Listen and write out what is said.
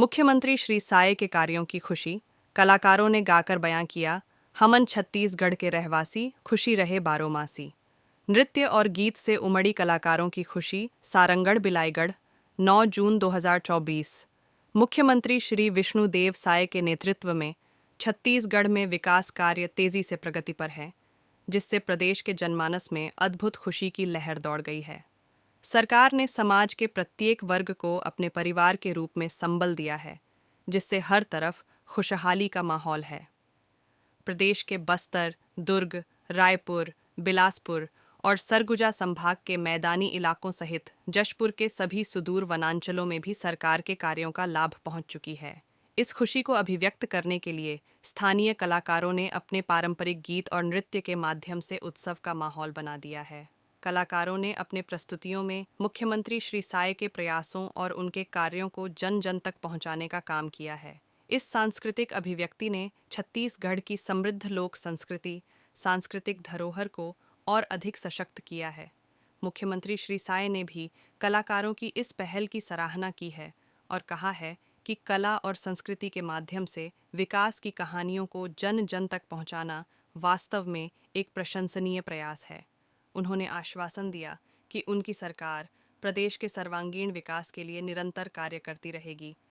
मुख्यमंत्री श्री साय के कार्यों की खुशी, कलाकारों ने गाकर बयां किया, हमन छत्तीसगढ़ के रहवासी, खुशी रहे बारोमासी। नृत्य और गीत से उमड़ी कलाकारों की खुशी, सारंगढ़ बिलाईगढ़, 9 जून 2024। मुख्यमंत्री श्री विष्णुदेव साय के नेतृत्व में छत्तीसगढ़ में विकास कार्य तेजी से प्रगति पर है, जिससे प्रदेश के जनमानस में अद्भुत खुशी की लहर दौड़ गई है। सरकार ने समाज के प्रत्येक वर्ग को अपने परिवार के रूप में संबल दिया है, जिससे हर तरफ खुशहाली का माहौल है। प्रदेश के बस्तर, दुर्ग, रायपुर, बिलासपुर और सरगुजा संभाग के मैदानी इलाकों सहित जशपुर के सभी सुदूर वनांचलों में भी सरकार के कार्यों का लाभ पहुंच चुकी है। इस खुशी को अभिव्यक्त करने के लिए स्थानीय कलाकारों ने अपने पारंपरिक गीत और नृत्य के माध्यम से उत्सव का माहौल बना दिया है। कलाकारों ने अपने प्रस्तुतियों में मुख्यमंत्री श्री साय के प्रयासों और उनके कार्यों को जन जन तक पहुंचाने का काम किया है। इस सांस्कृतिक अभिव्यक्ति ने छत्तीसगढ़ की समृद्ध लोक संस्कृति, सांस्कृतिक धरोहर को और अधिक सशक्त किया है। मुख्यमंत्री श्री साय ने भी कलाकारों की इस पहल की सराहना की है और कहा है कि कला और संस्कृति के माध्यम से विकास की कहानियों को जन जन तक पहुंचाना वास्तव में एक प्रशंसनीय प्रयास है। उन्होंने आश्वासन दिया कि उनकी सरकार प्रदेश के सर्वांगीण विकास के लिए निरंतर कार्य करती रहेगी।